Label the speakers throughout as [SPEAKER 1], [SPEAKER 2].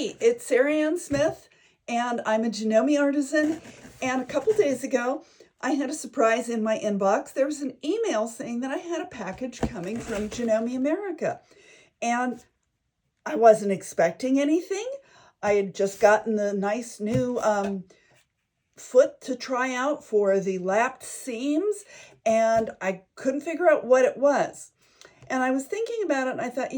[SPEAKER 1] Hey, it's Sarah Ann Smith, and I'm a Janome Artisan. And a couple days ago, I had a surprise in my inbox. There was an email saying that I had a package coming from Janome America. And I wasn't expecting anything. I had just gotten the nice new foot to try out for the lapped seams, and I couldn't figure out what it was. And I was thinking about it, and I thought,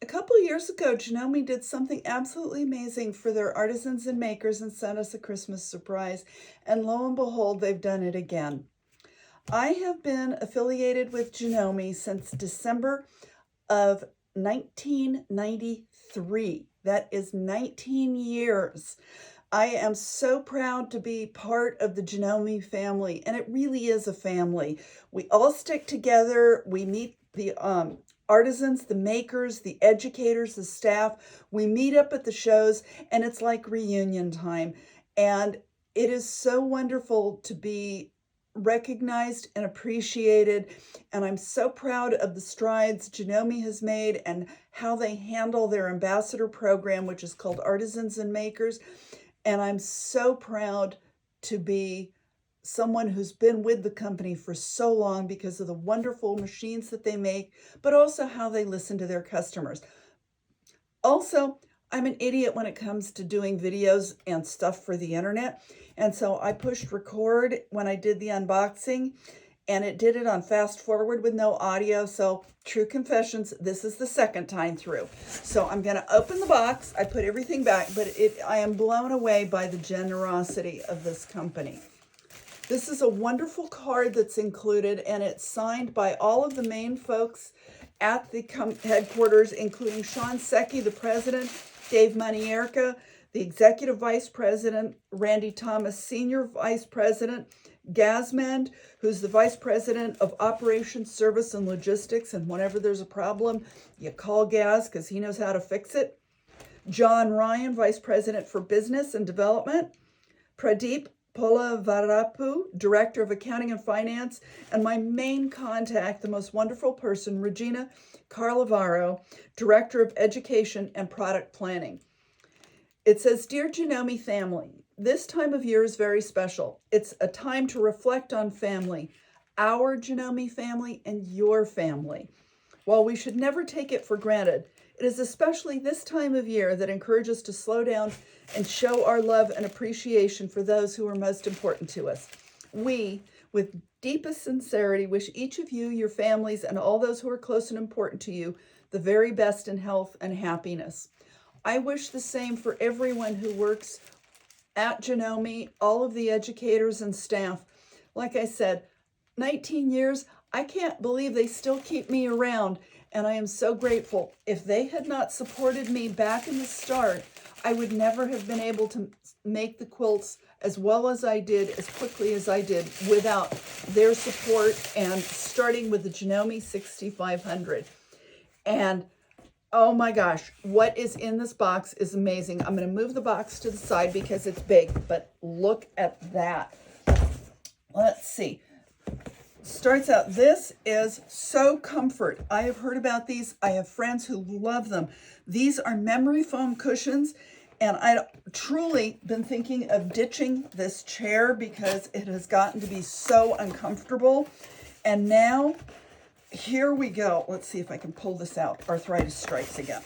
[SPEAKER 1] a couple of years ago, Janome did something absolutely amazing for their artisans and makers and sent us a Christmas surprise. And lo and behold, they've done it again. I have been affiliated with Janome since December of 1993. That is 19 years. I am so proud to be part of the Janome family, and it really is a family. We all stick together. We meet the artisans, the makers, the educators, the staff. We meet up at the shows, and it's like reunion time. And it is so wonderful to be recognized and appreciated. And I'm so proud of the strides Janome has made and how they handle their ambassador program, which is called Artisans and Makers. And I'm so proud to be someone who's been with the company for so long because of the wonderful machines that they make, but also how they listen to their customers. Also, I'm an idiot when it comes to doing videos and stuff for the internet. And so I pushed record when I did the unboxing, and it did it on fast forward with no audio. So true confessions, this is the second time through. So I'm going to open the box. I put everything back, but I am blown away by the generosity of this company. This is a wonderful card that's included, and it's signed by all of the main folks at the headquarters, including Sean Secchi, the president, Dave Manierka, the executive vice president, Randy Thomas, senior vice president, Gazmend, who's the vice president of operations, service, and logistics, and whenever there's a problem, you call Gaz because he knows how to fix it. John Ryan, vice president for business and development. Pradeep Polavarapu, Director of Accounting and Finance, and my main contact, the most wonderful person, Regina Carlavaro, Director of Education and Product Planning. It says, Dear Janome family, this time of year is very special. It's a time to reflect on family, our Janome family and your family. While we should never take it for granted, it is especially this time of year that encourages us to slow down and show our love and appreciation for those who are most important to us. We, with deepest sincerity, wish each of you, your families, and all those who are close and important to you the very best in health and happiness. I wish the same for everyone who works at Janome, all of the educators and staff. Like I said, 19 years, I can't believe they still keep me around. And I am so grateful. If they had not supported me back in the start, I would never have been able to make the quilts as well as I did, as quickly as I did, without their support and starting with the Janome 6500. And oh my gosh, what is in this box is amazing. I'm going to move the box to the side because it's big, but look at that. Let's see. Starts out, this is So Comfort. I have heard about these. I have friends who love them. These are memory foam cushions, and I've truly been thinking of ditching this chair because it has gotten to be so uncomfortable. And now, here we go. Let's see if I can pull this out. Arthritis strikes again.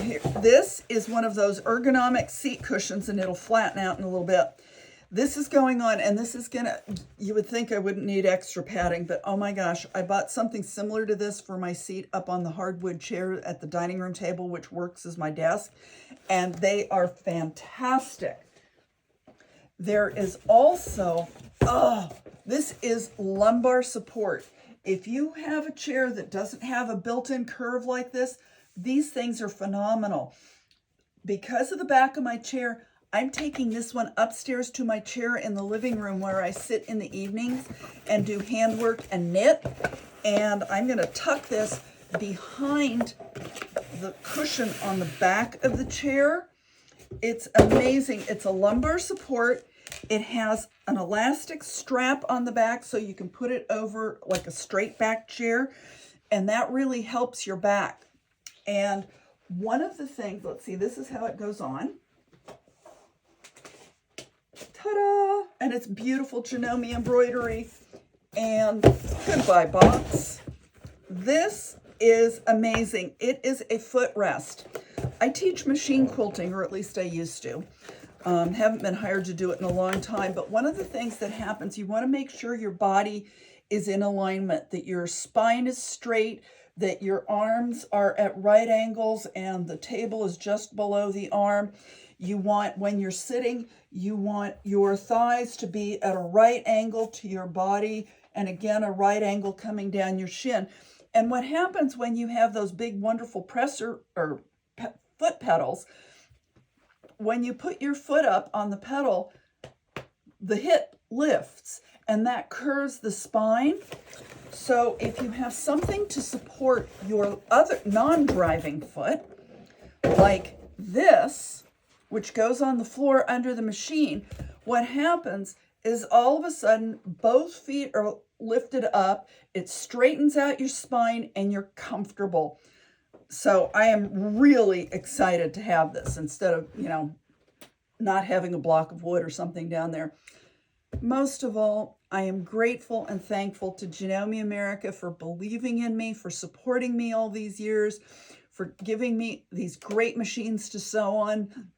[SPEAKER 1] Here, this is one of those ergonomic seat cushions, and it'll flatten out in a little bit. This is going on, and this is you would think I wouldn't need extra padding, but oh my gosh, I bought something similar to this for my seat up on the hardwood chair at the dining room table, which works as my desk, and they are fantastic. There is also, this is lumbar support. If you have a chair that doesn't have a built-in curve like this, these things are phenomenal. Because of the back of my chair, I'm taking this one upstairs to my chair in the living room where I sit in the evenings and do handwork and knit. And I'm going to tuck this behind the cushion on the back of the chair. It's amazing. It's a lumbar support. It has an elastic strap on the back so you can put it over like a straight back chair. And that really helps your back. And one of the things, let's see, this is how it goes on. Ta-da! And it's beautiful Janome embroidery. And goodbye box. This is amazing. It is a footrest. I teach machine quilting, or at least I used to. Haven't been hired to do it in a long time, but one of the things that happens, you want to make sure your body is in alignment, that your spine is straight, that your arms are at right angles and the table is just below the arm. You want, when you're sitting, you want your thighs to be at a right angle to your body, and again, a right angle coming down your shin. And what happens when you have those big, wonderful presser or foot pedals, when you put your foot up on the pedal, the hip lifts and that curves the spine. So if you have something to support your other non-driving foot, like this, which goes on the floor under the machine, what happens is all of a sudden both feet are lifted up, it straightens out your spine, and you're comfortable. So I am really excited to have this instead of, not having a block of wood or something down there. Most of all, I am grateful and thankful to Janome America for believing in me, for supporting me all these years, for giving me these great machines to sew on.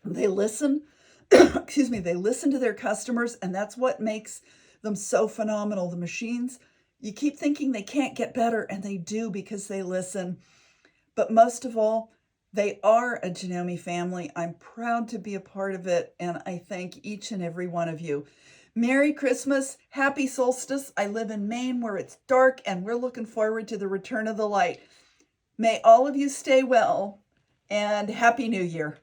[SPEAKER 1] They listen, excuse me, they listen to their customers, and that's what makes them so phenomenal. The machines, you keep thinking they can't get better, and they do because they listen. But most of all, they are a Janome family. I'm proud to be a part of it, and I thank each and every one of you. Merry Christmas, happy solstice. I live in Maine where it's dark, and we're looking forward to the return of the light. May all of you stay well, and Happy New Year.